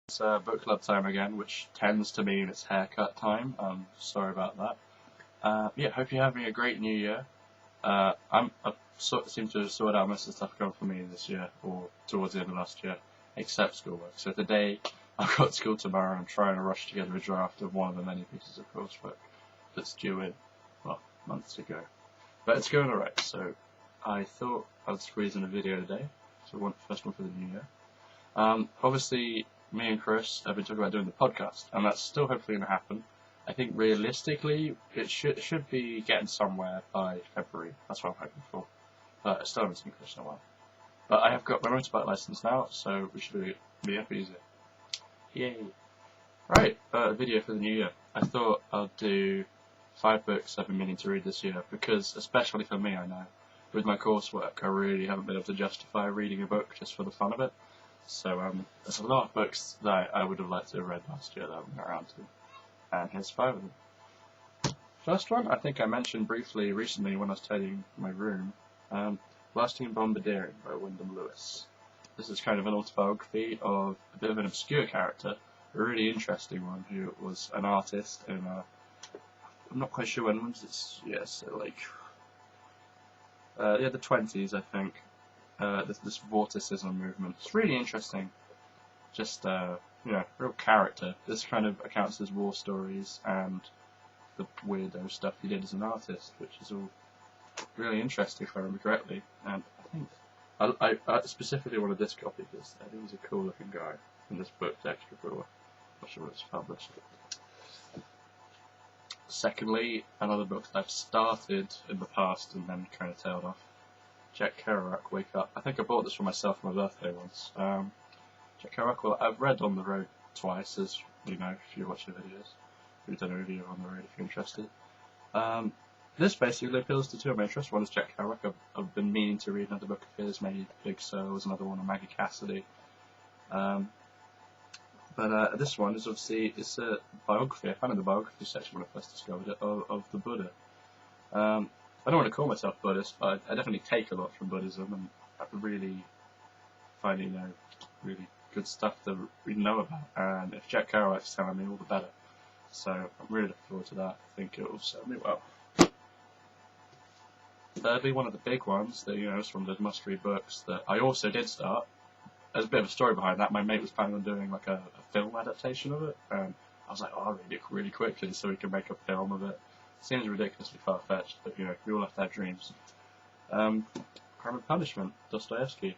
It's book club time again, which tends to mean it's haircut time. Sorry about that. Yeah, hope you're having a great new year. I seem to have sorted out most of the stuff going for me this year, or towards the end of last year, except schoolwork. So today, I've got school tomorrow, and I'm trying to rush together a draft of one of the many pieces of coursework that's due in, well, months ago. But it's going alright, so I thought I'd squeeze in a video today. So first one for the new year. Obviously, me and Chris have been talking about doing the podcast, and that's still hopefully going to happen. I think realistically, it should be getting somewhere by February. That's what I'm hoping for. But I still haven't seen Chris in a while. But I have got my motorbike license now, so we should be up easy. Yay! Right, video for the new year. I thought I'd do 5 books I've been meaning to read this year, because especially for me, I know, with my coursework, I really haven't been able to justify reading a book just for the fun of it. So there's a lot of books that I would have liked to have read last year that I haven't got around to. And here's 5 of them. First one, I think I mentioned briefly recently when I was tidying my room, Blasting and Bombardiering by Wyndham Lewis. This is kind of an autobiography of a bit of an obscure character, a really interesting one, who was an artist in I'm not quite sure when, the 20s, I think. This vorticism movement. It's really interesting. Just, real character. This kind of accounts his war stories and the weirdo stuff he did as an artist, which is all really interesting if I remember correctly. And I think I specifically wanted this copy because I think he's a cool looking guy. And this book's extra cool. Not sure when it's published. Secondly, another book that I've started in the past and then kind of tailed off. Jack Kerouac, Wake Up. I think I bought this for myself for my birthday once. Jack Kerouac, well, I've read On the Road twice, as you know, if you watch the videos. We've done a review on the road if you're interested. This basically appeals to two of my interests. One is Jack Kerouac. I've been meaning to read another book of his, maybe Big Souls, another one on Maggie Cassidy. But this one is obviously it's a biography. I found in the biography section when I first discovered it of the Buddha. I don't want to call myself Buddhist, but I definitely take a lot from Buddhism, and I really find really good stuff to really know about. And if Jack Kerouac's telling me, all the better. So I'm really looking forward to that. I think it will serve me well. Thirdly, one of the big ones that is from the must-read books that I also did start. There's a bit of a story behind that. My mate was planning on doing like a film adaptation of it, and I was like, I'll read it really quickly so we can make a film of it. Seems ridiculously far-fetched, but we all have to have dreams. Crime and Punishment, Dostoevsky.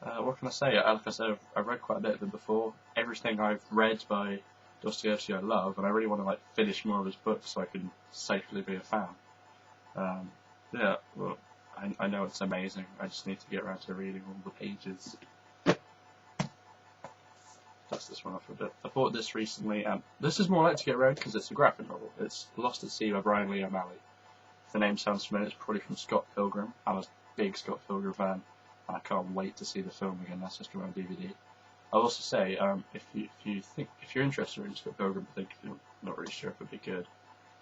What can I say? Like I said, I've read quite a bit of him before. Everything I've read by Dostoevsky I love, and I really want to finish more of his books so I can safely be a fan. I know it's amazing. I just need to get around to reading all the pages. Dust this one off a bit. I bought this recently, and this is more likely to get read because it's a graphic novel. It's Lost at Sea by Brian Lee O'Malley. If the name sounds familiar, it's probably from Scott Pilgrim. I'm a big Scott Pilgrim fan, and I can't wait to see the film again. That's just around DVD. I'll also say, if you're interested in Scott Pilgrim, but think you're not really sure if it'd be good,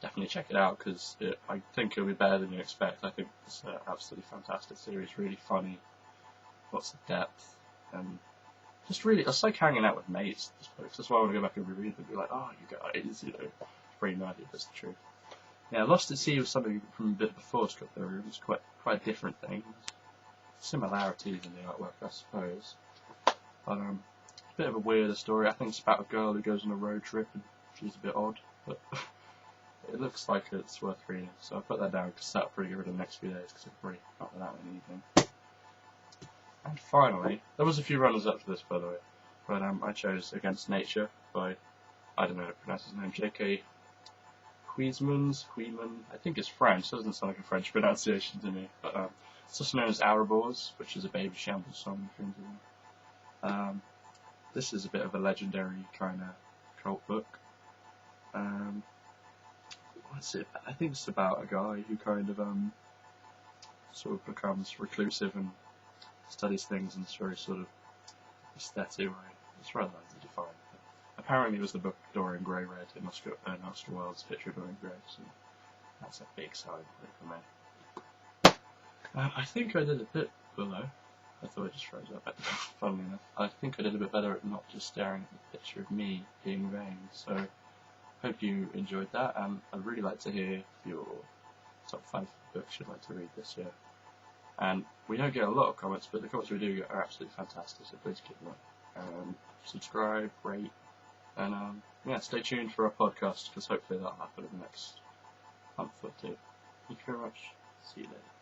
definitely check it out because I think it'll be better than you expect. I think it's an absolutely fantastic series, really funny, lots of depth, and just really, it's like hanging out with mates. That's why I want to go back and reread them and be like, oh, you guys, pretty nerdy, that's the truth. Yeah, Lost at Sea was something from a bit before Scott Pilgrim. It's quite a different thing. Similarities in the artwork, I suppose. But a bit of a weirder story. I think it's about a girl who goes on a road trip and she's a bit odd, but it looks like it's worth reading. So I'll put that down because that'll probably get rid of the next few days because I've probably not done that in the evening. And finally, there was a few runners-up for this, by the way, but I chose Against Nature by, I don't know how to pronounce his name, J.K. Huysmans, I think it's French, it doesn't sound like a French pronunciation to me, but it's also known as Ouroboros, which is a Baby Shambles song, if you're into them. This is a bit of a legendary kind of cult book. What's it? I think it's about a guy who kind of sort of becomes reclusive and studies things in this very sort of aesthetic way. It's rather hard to define. But apparently it was the book Dorian Gray read in Oscar Wilde's picture of Dorian Gray, so that's a big sign for me. I think I did a bit below. I thought it just froze up. Funnily enough, I think I did a bit better at not just staring at the picture of me being vain. So, hope you enjoyed that, and I'd really like to hear your top 5 books you'd like to read this year. And we don't get a lot of comments, but the comments we do get are absolutely fantastic, so please keep them up. Subscribe, rate, and stay tuned for our podcast, because hopefully that'll happen in the next month or two. Thank you very much. See you later.